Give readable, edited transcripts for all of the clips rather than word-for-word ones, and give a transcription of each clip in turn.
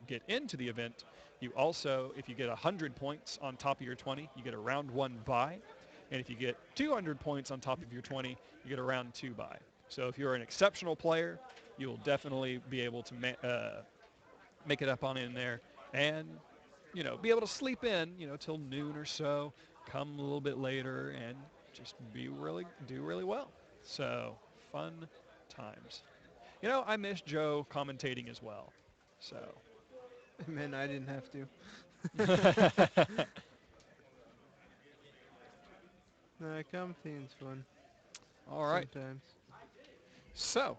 get into the event, you also, if you get 100 points on top of your 20, you get a round 1 bye. And if you get 200 points on top of your 20, you get a round 2 bye. So if you're an exceptional player, you'll definitely be able to make it up on in there and, be able to sleep in, till noon or so, come a little bit later and just do really well. So fun times. I miss Joe commentating as well. So. Man, I didn't have to. Nah, commentating's fun. All right. Sometimes. So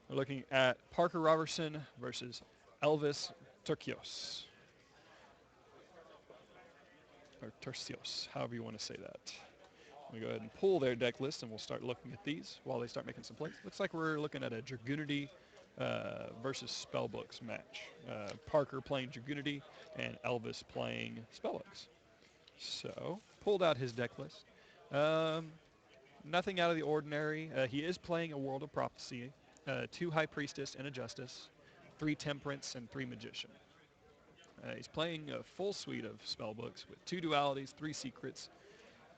we're looking at Parker Roberson versus Elvis Turcios. Or Tercios, however you want to say that. We go ahead and pull their deck list, and we'll start looking at these while they start making some plays. Looks like we're looking at a Dragoonity versus Spellbooks match. Parker playing Dragoonity and Elvis playing Spellbooks. So, pulled out his deck list. Nothing out of the ordinary. He is playing a World of Prophecy, 2 High Priestess and a Justice, 3 Temperance, and 3 Magician. He's playing a full suite of spellbooks with 2 dualities, 3 secrets,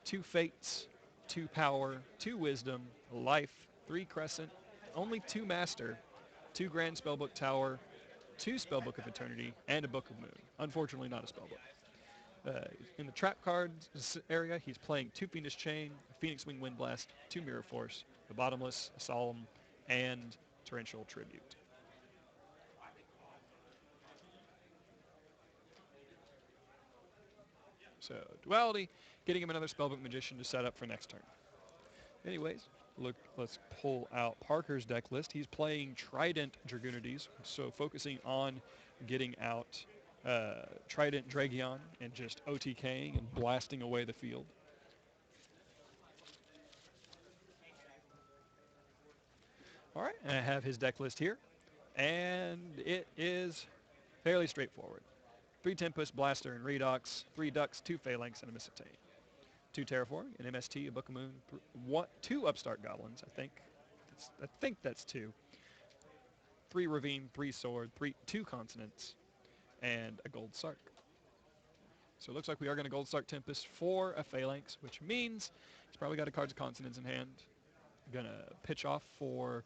2 fates, 2 power, 2 wisdom, life, 3 crescent, only 2 master, 2 grand spellbook tower, 2 spellbook of eternity, and a book of moon. Unfortunately, not a spellbook. In the trap cards area, he's playing 2 Fiendish Chain, a Phoenix Wing Wind Blast, 2 Mirror Force, the Bottomless, a Solemn, and Torrential Tribute. So duality, getting him another Spellbook Magician to set up for next turn. Anyways, let's pull out Parker's deck list. He's playing Trident Dragoonities, so focusing on getting out Trident Dragion and just OTKing and blasting away the field. All right, and I have his deck list here, and it is fairly straightforward. 3 Tempest, Blaster, and Redox, 3 Ducks, 2 Phalanx, and a Mistletoe. 2 Terraforming, an MST, a Book of Moon, 2 Upstart Goblins, I think that's 2. 3 Ravine, 3 Sword, 2 Consonants, and a Gold Sark. So it looks like we are going to Gold Sark Tempest for a Phalanx, which means he's probably got a Cards of Consonants in hand. Going to pitch off for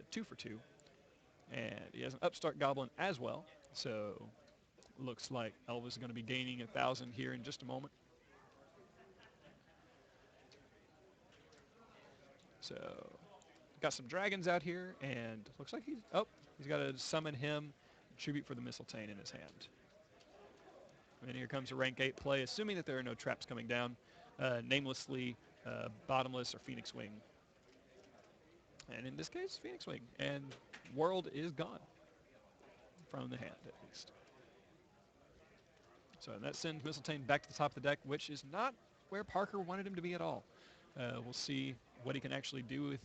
2 for 2. And he has an Upstart Goblin as well. So looks like Elvis is going to be gaining 1,000 here in just a moment. So got some dragons out here, and looks like he's got to summon him, tribute for the Mistletoe in his hand. And here comes a rank 8 play, assuming that there are no traps coming down. Namelessly, Bottomless, or Phoenix Wing. And in this case, Phoenix Wing. And World is gone. From the hand, at least. So that sends Mistletoe back to the top of the deck, which is not where Parker wanted him to be at all. We'll see what he can actually do with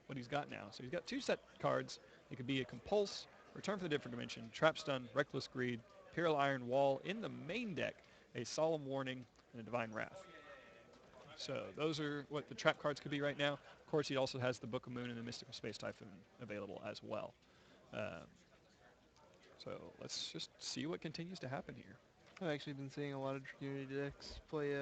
what he's got now. So he's got 2 set cards. It could be a Compulse, Return from the Different Dimension, Trap Stun, Reckless Greed, Imperial Iron Wall. In the main deck, a Solemn Warning, and a Divine Wrath. So those are what the trap cards could be right now. Of course, he also has the Book of Moon and the Mystical Space Typhoon available as well. So let's just see what continues to happen here. I've actually been seeing a lot of Dragoonity decks play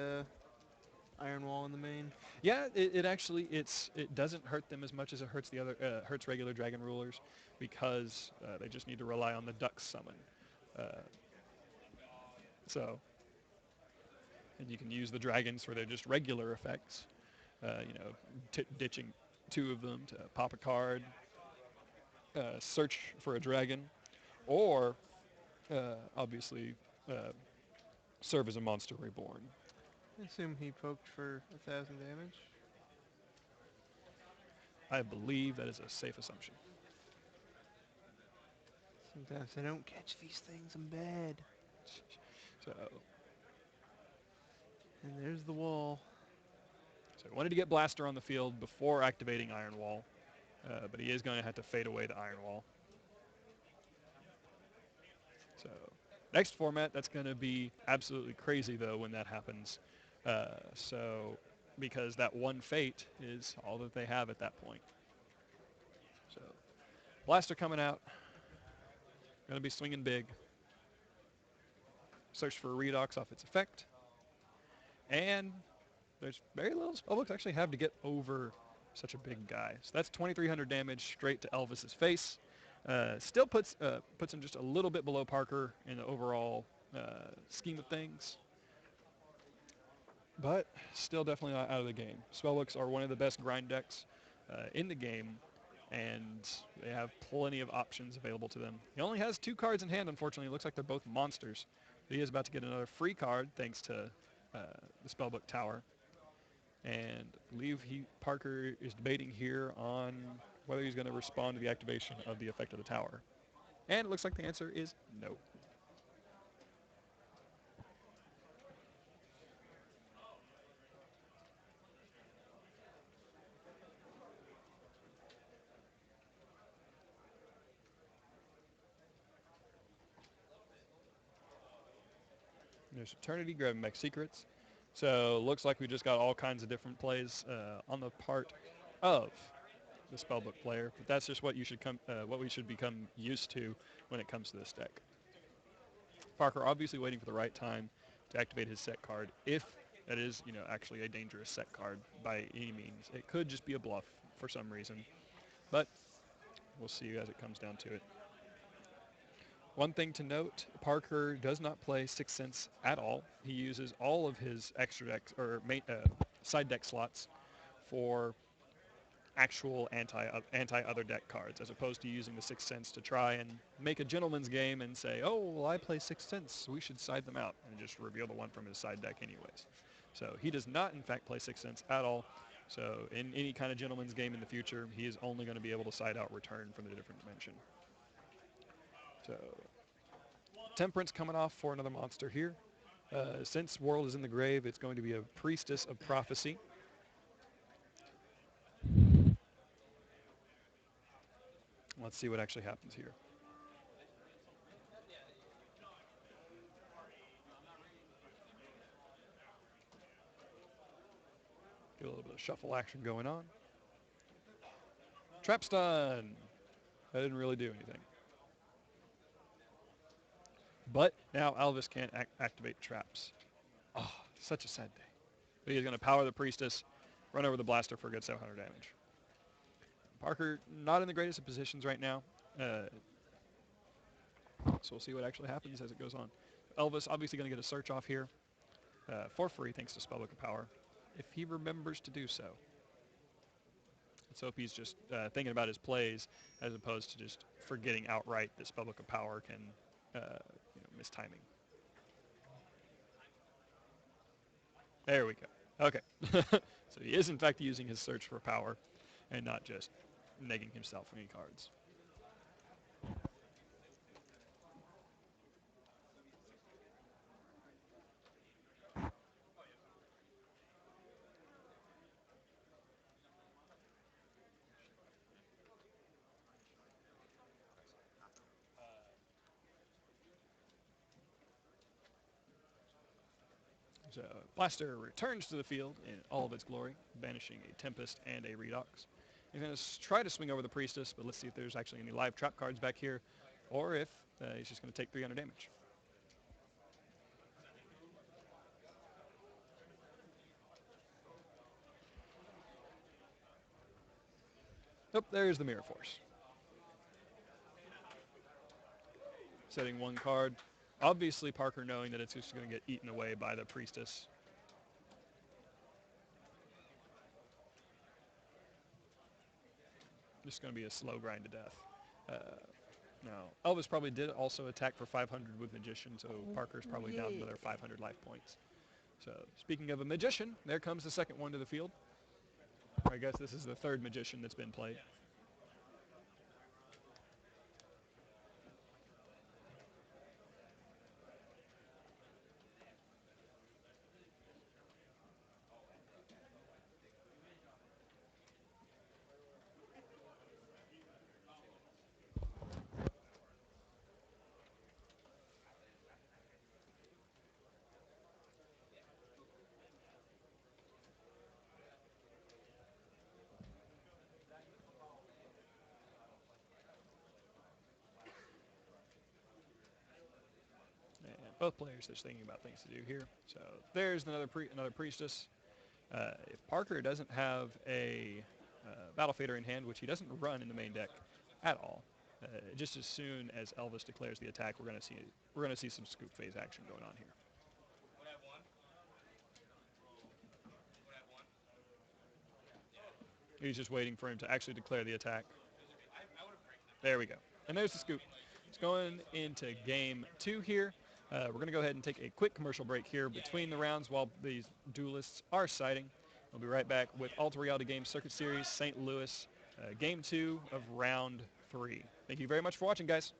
Iron Wall in the main. Yeah, it actually it doesn't hurt them as much as it hurts the other hurts regular Dragon Rulers, because they just need to rely on the Duck summon. So, and you can use the dragons for their just regular effects. Ditching 2 of them to pop a card, search for a dragon, or obviously serve as a monster reborn. I assume he poked for 1,000 damage. I believe that is a safe assumption. Sometimes I don't catch these things, I'm bad. So, And there's the wall. so he wanted to get Blaster on the field before activating Iron Wall, but he is going to have to fade away the Iron Wall. So next format, that's going to be absolutely crazy, though, when that happens. Because that 1 fate is all that they have at that point. So Blaster coming out. Going to be swinging big. Search for Redox off its effect. And there's very little spellbooks actually have to get over such a big guy. So that's 2,300 damage straight to Elvis's face. Still puts him just a little bit below Parker in the overall scheme of things, but still definitely not out of the game. Spellbooks are one of the best grind decks in the game, and they have plenty of options available to them. He only has 2 cards in hand, unfortunately. It looks like they're both monsters. He is about to get another free card thanks to the Spellbook Tower. And I believe Parker is debating here on whether he's going to respond to the activation of the effect of the tower. And it looks like the answer is no. There's Eternity, grabbing back secrets. So looks like we just got all kinds of different plays on the part of the spellbook player, but that's just what what we should become used to when it comes to this deck. Parker obviously waiting for the right time to activate his set card, if that is, actually a dangerous set card by any means. It could just be a bluff for some reason, but we'll see as it comes down to it. One thing to note, Parker does not play Sixth Sense at all. He uses all of his extra decks or side deck slots for actual anti-other deck cards, as opposed to using the Sixth Sense to try and make a gentleman's game and say, oh, well, I play Sixth Sense, we should side them out, and just reveal the one from his side deck anyways. So he does not, in fact, play Sixth Sense at all. So in any kind of gentleman's game in the future, he is only going to be able to side out Return from the different dimension. So Temperance coming off for another monster here. Since World is in the grave, it's going to be a Priestess of Prophecy. Let's see what actually happens here. Get a little bit of shuffle action going on. Trap stun. That didn't really do anything. But now Elvis can't activate traps. Oh, such a sad day. But he's going to power the Priestess, run over the Blaster for a good 700 damage. Parker not in the greatest of positions right now. So we'll see what actually happens as it goes on. Elvis obviously going to get a search off here for free thanks to Spellbook of Power, if he remembers to do so. Let's hope he's just thinking about his plays as opposed to just forgetting outright that Spellbook of Power can miss timing. There we go. Okay. So he is in fact using his search for power and not just negging himself any cards. So Blaster returns to the field in all of its glory, banishing a Tempest and a Redox. He's going to try to swing over the Priestess, but let's see if there's actually any live trap cards back here, or if he's just going to take 300 damage. Nope, there's the Mirror Force. Setting one card. Obviously Parker knowing that it's just going to get eaten away by the Priestess. Just going to be a slow grind to death. Now, Elvis probably did also attack for 500 with Magician, so Parker's probably down another 500 life points. So speaking of a Magician, there comes the second one to the field. I guess this is the third Magician that's been played. Both players just thinking about things to do here. So there's another priestess. If Parker doesn't have a battle fader in hand, which he doesn't run in the main deck at all, just as soon as Elvis declares the attack, we're gonna see some scoop phase action going on here. He's just waiting for him to actually declare the attack. There we go. And there's the scoop. It's going into game 2 here. We're going to go ahead and take a quick commercial break here between the rounds while these duelists are sighting. We'll be right back with Alter Reality Games Circuit Series St. Louis, game 2 of round 3. Thank you very much for watching, guys.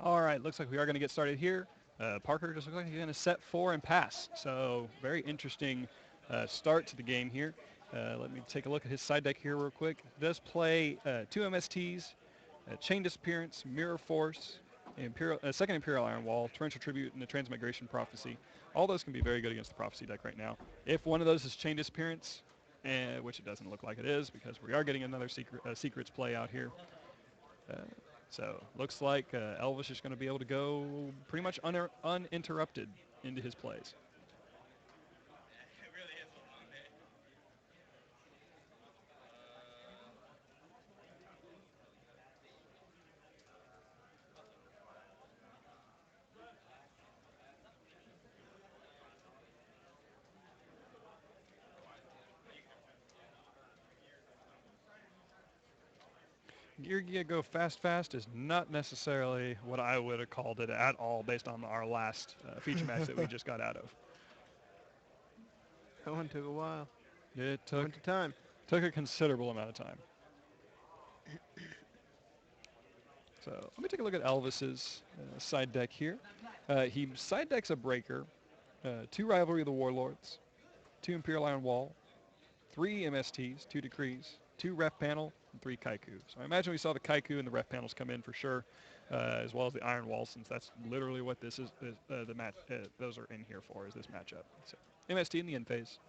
All right, looks like we are going to get started here. Parker just looks like he's going to set 4 and pass. So very interesting start to the game here. Let me take a look at his side deck here real quick. He does play 2 MSTs, Chain Disappearance, Mirror Force, second Imperial Iron Wall, Torrential Tribute, and the Transmigration Prophecy. All those can be very good against the Prophecy deck right now. If one of those is Chain Disappearance, which it doesn't look like it is because we are getting another Secrets play out here. Uh, so looks like Elvis is going to be able to go pretty much uninterrupted into his plays. Gear Gear Go Fast is not necessarily what I would have called it at all based on our last feature match that we just got out of. That one took a while. It Went to time. took a considerable amount of time. So let me take a look at Elvis's side deck here. He side decks a Breaker, 2 Rivalry of the Warlords, 2 Imperial Iron Wall, 3 MSTs, 2 Decrees, 2 Ref Panel, and 3 Kaiku. So I imagine we saw the Kaiku and the Ref Panels come in for sure, as well as the Iron Wall, since that's literally what this is the match. Those are in here for, is this matchup. So MST in the end phase.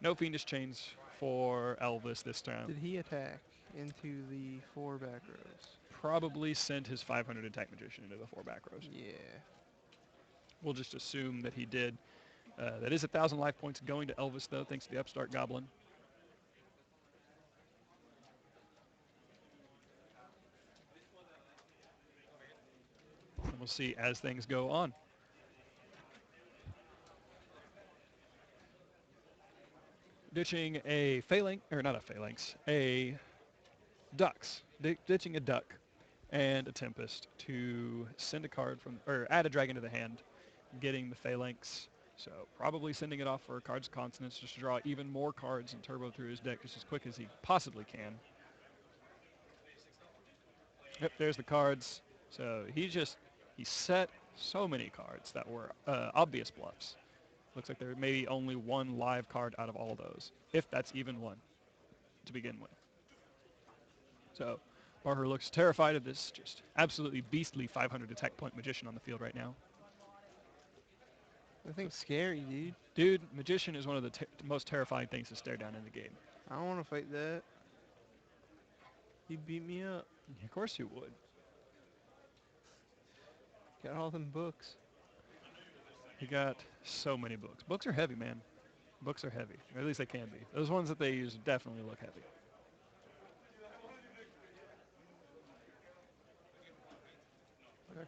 No Fiendish Chains for Elvis this time. Did he attack into the 4 back rows? Probably sent his 500 attack magician into the 4 back rows. Yeah. We'll just assume that he did. That is 1,000 life points going to Elvis, though, thanks to the Upstart Goblin. And we'll see as things go on. Ditching a phalanx, or not a phalanx, a ducks. Ditching a duck and a tempest to send a card from, or add a dragon to the hand, getting the phalanx. So probably sending it off for cards of consonants just to draw even more cards and turbo through his deck just as quick as he possibly can. Yep, there's the cards. So he set so many cards that were obvious bluffs. Looks like there may be only one live card out of all of those, if that's even one to begin with. So Parker looks terrified of this just absolutely beastly 500 attack point magician on the field right now. That thing's scary, dude. Dude, magician is one of the most terrifying things to stare down in the game. I don't want to fight that. He beat me up. Of course you would. Got all them books. He got so many books. Books are heavy, man. Books are heavy. Or at least they can be. Those ones that they use definitely look heavy.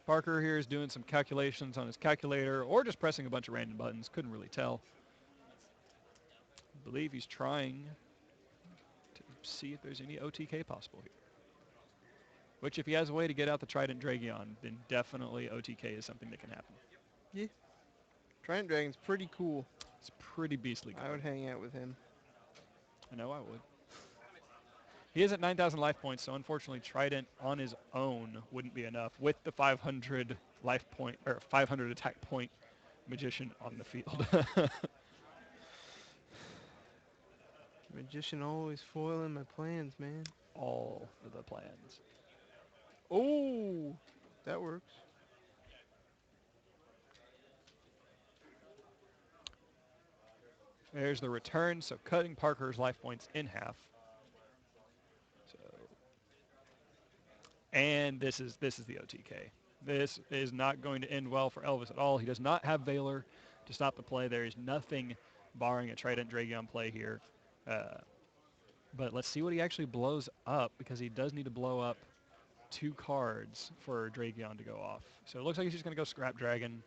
Parker here is doing some calculations on his calculator or just pressing a bunch of random buttons. Couldn't really tell. I believe he's trying to see if there's any OTK possible here. Which, if he has a way to get out the Trident Dragion, then definitely OTK is something that can happen. Yeah. Trident Dragon's pretty cool. It's pretty beastly good. I would hang out with him. I know I would. He is at 9,000 life points, so unfortunately Trident on his own wouldn't be enough with the 500 life point or 500 attack point magician on the field. Magician always foiling my plans, man. All of the plans. Oh, That works. there's the return, so cutting Parker's life points in half. So, and this is the OTK. This is not going to end well for Elvis at all. He does not have Valor to stop the play. There is nothing barring a Trident Dragion play here. But let's see what he actually blows up, because he does need to blow up 2 cards for Dragion to go off. So it looks like he's just going to go Scrap Dragon,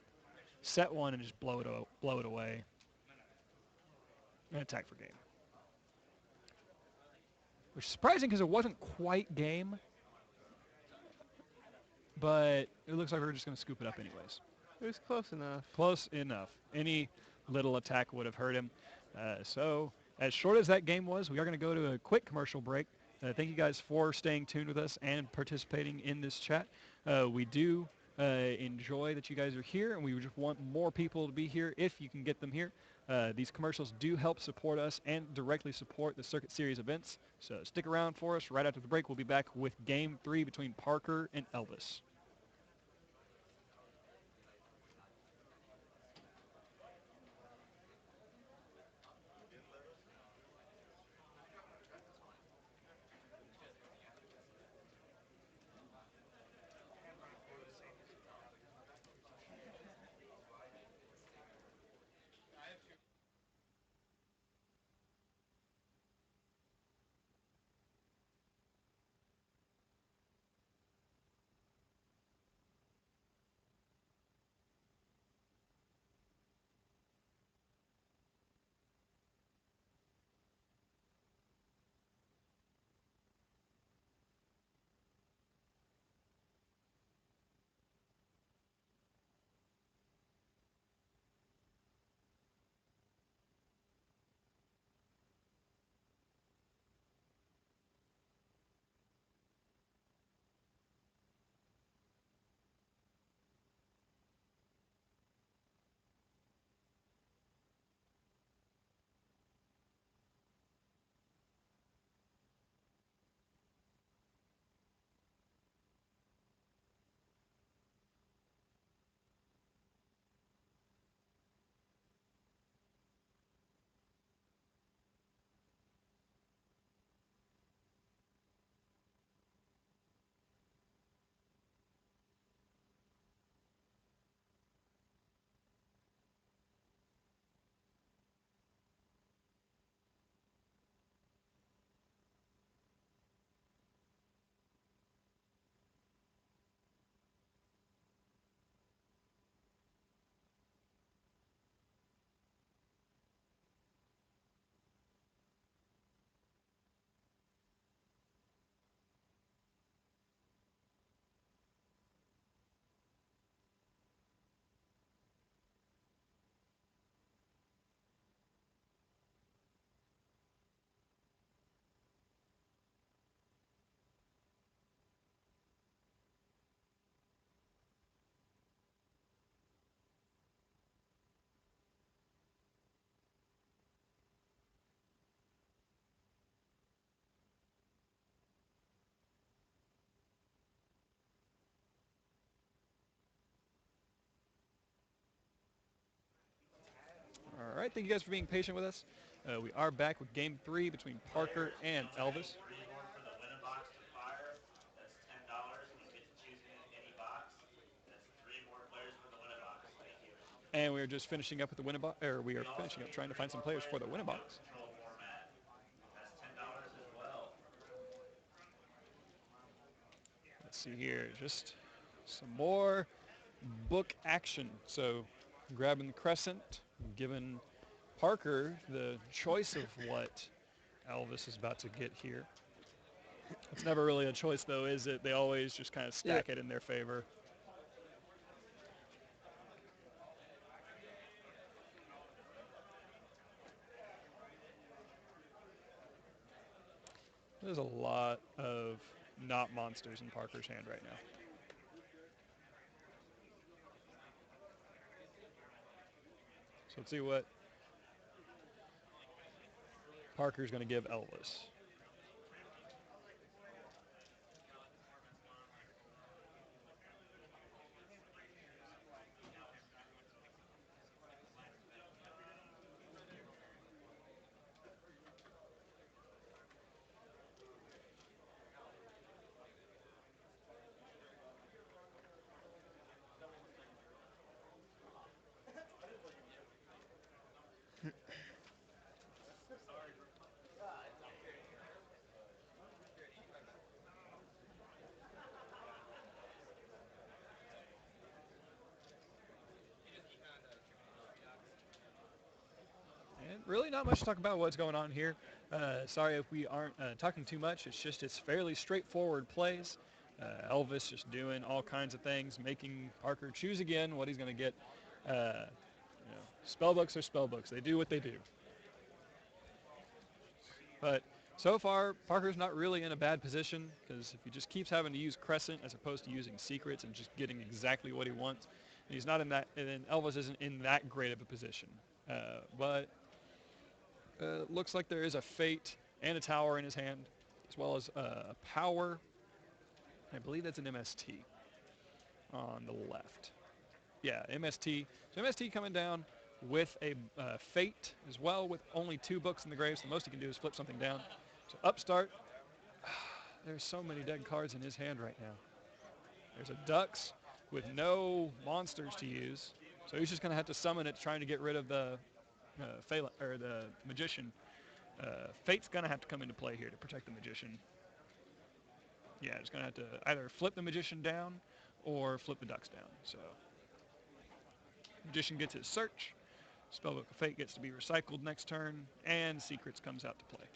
set 1, and just blow it away, and attack for game. Which is surprising because it wasn't quite game, but it looks like we're just going to scoop it up anyways. It was close enough. Close enough. Any little attack would have hurt him. So as short as that game was, we are going to go to a quick commercial break. Thank you guys for staying tuned with us and participating in this chat. We do enjoy that you guys are here, and we just want more people to be here if you can get them here. These commercials do help support us and directly support the Circuit Series events. So stick around for us. Right after the break, we'll be back with Game 3 between Parker and Elvis. right, thank you guys for being patient with us. We are back with game 3 between Parker and Elvis. Reward for the win a box to fire. That's $10, and you get to choose any box. That's 3 more players for the win a box. Thank you. And we are just finishing up with the win box, or we are We also finishing up need trying to three find some more players players for the for win remote box. control format. That's $10 as well. Let's see here, just some more book action. So grabbing the crescent, giving Parker the choice of what Elvis is about to get here. It's never really a choice though, is it? They always just kind of Yep. stack it in their favor. There's a lot of not monsters in Parker's hand right now. So let's see what Parker's going to give Elvis. And really not much to talk about what's going on here. Sorry if we aren't talking too much. It's just it's fairly straightforward plays. Elvis just doing all kinds of things, making Parker choose again what he's going to get. Spell books are spell books. They do what they do. But so far, Parker's not really in a bad position because if he just keeps having to use Crescent as opposed to using Secrets and just getting exactly what he wants, he's not in that. And then Elvis isn't in that great of a position. But looks like there is a Fate and a Tower in his hand, as well as a Power. I believe that's an MST on the left. Yeah, MST. So MST coming down with a Fate as well, with only 2 books in the grave. So the most he can do is flip something down. So Upstart. There's so many dead cards in his hand right now. There's a Dux with no monsters to use. So he's just going to have to summon it trying to get rid of the the Magician. Fate's going to have to come into play here to protect the Magician. Yeah, it's going to have to either flip the Magician down or flip the Dux down. So Magician gets his search. Spellbook of Fate gets to be recycled next turn, and Secrets comes out to play.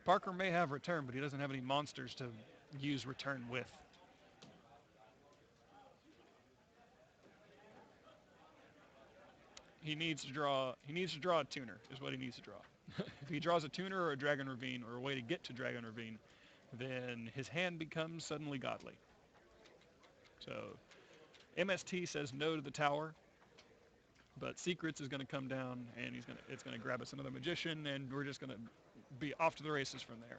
Parker may have return, but he doesn't have any monsters to use return with. He needs to draw. He needs to draw a tuner. Is what he needs to draw. If he draws a tuner or a Dragon Ravine or a way to get to Dragon Ravine, then his hand becomes suddenly godly. So MST says no to the tower, but Secrets is going to come down, and it's going to grab us another Magician, and we're just going to be off to the races from there.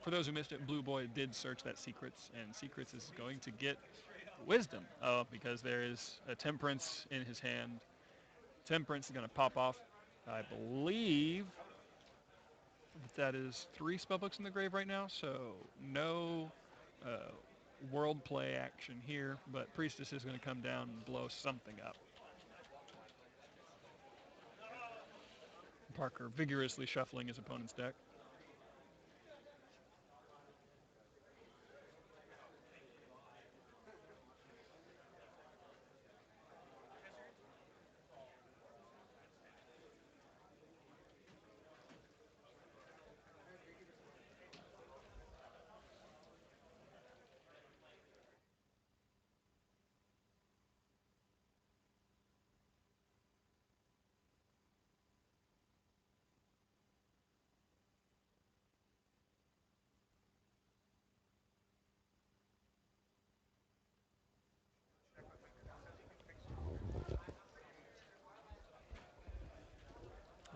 For those who missed it, Blue Boy did search that Secrets, and Secrets is going to get Wisdom because there is a Temperance in his hand. Temperance is going to pop off. I believe that is 3 spellbooks in the grave right now, so no uh, world play action here, but Priestess is going to come down and blow something up. Parker vigorously shuffling his opponent's deck.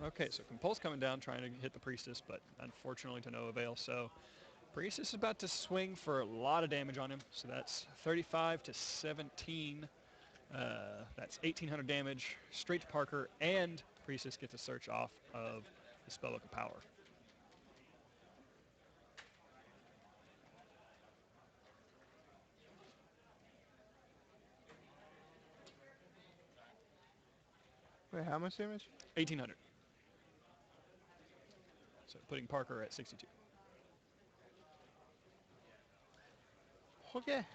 Okay, so Compulse coming down trying to hit the Priestess, but unfortunately to no avail. So Priestess is about to swing for a lot of damage on him. So that's 35 to 17. That's 1,800 damage straight to Parker, and Priestess gets a search off of the Spellbook of Power. Wait, how much damage? 1,800. So putting Parker at 62. Okay.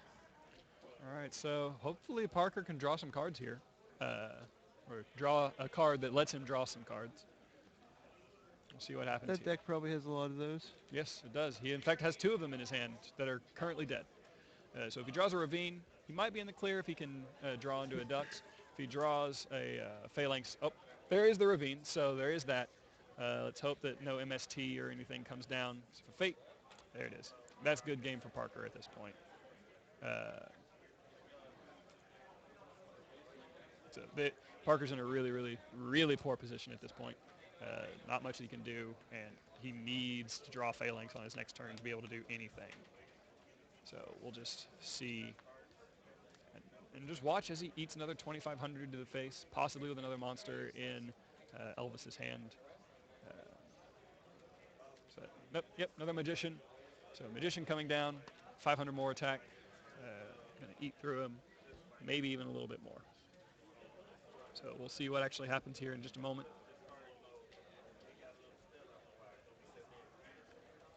All right, so hopefully Parker can draw some cards here. Uh, or draw a card that lets him draw some cards. We'll see what happens That here. deck probably has a lot of those. Yes, it does. He, in fact, has 2 of them in his hand that are currently dead. So if he draws a Ravine, he might be in the clear if he can draw into a Dux. If he draws a Phalanx, oh, there is the Ravine, so there is that. Let's hope that no MST or anything comes down. So for Fate, there it is. That's good game for Parker at this point. So Parker's in a really, really, really poor position at this point. Not much he can do, and he needs to draw Phalanx on his next turn to be able to do anything. So we'll just see and just watch as he eats another 2,500 to the face, possibly with another monster in Elvis's hand. Uh, so nope, yep, another Magician. So Magician coming down, 500 more attack. Gonna eat through him, maybe even a little bit more. So we'll see what actually happens here in just a moment.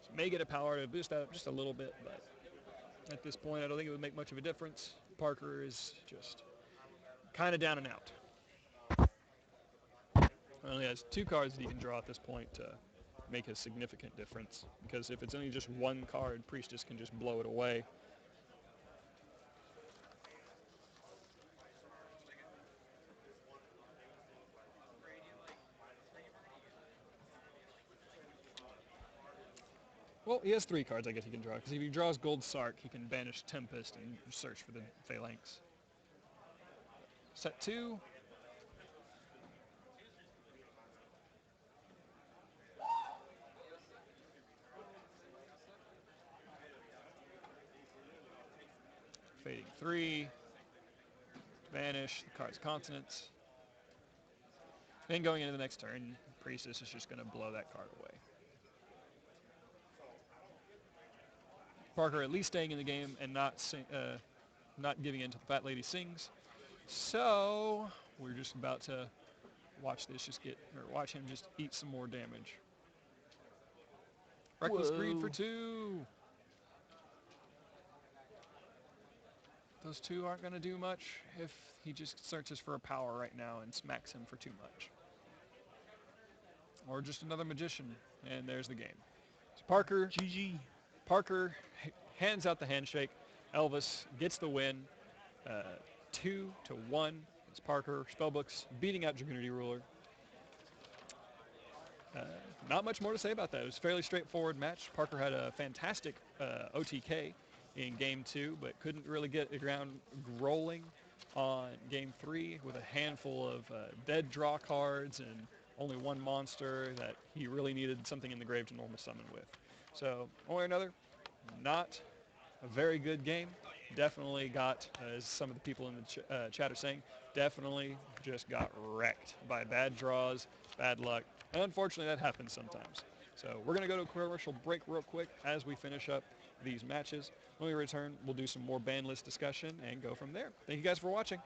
So may get a power to boost that up just a little bit, but at this point I don't think it would make much of a difference. Parker is just kind of down and out. Only has 2 cards that he can draw at this point to make a significant difference. Because if it's only just 1 card, Priestess can just blow it away. Well, he has 3 cards I guess he can draw. Because if he draws Gold Sark, he can banish Tempest and search for the Phalanx. Set 2. Fading 3. Banish the card's consonants. Then going into the next turn, Priestess is just going to blow that card away. Parker at least staying in the game and not giving in to the Fat Lady Sings. So we're just about to watch him just eat some more damage. Reckless Greed for 2. Those 2 aren't going to do much if he just searches for a power right now and smacks him for too much. Or just another Magician, and there's the game. So GG. Parker hands out the handshake. Elvis gets the win. 2-1. It's Parker. Spellbooks beating out Dragoonity Ruler. Not much more to say about that. It was a fairly straightforward match. Parker had a fantastic OTK in Game 2, but couldn't really get the ground rolling on Game 3 with a handful of dead draw cards and only 1 monster that he really needed something in the grave to normal summon with. So, one way or another, not a very good game. Definitely got, as some of the people in the chat are saying, definitely just got wrecked by bad draws, bad luck, and unfortunately that happens sometimes. So we're going to go to a commercial break real quick as we finish up these matches. When we return, we'll do some more ban list discussion and go from there. Thank you guys for watching.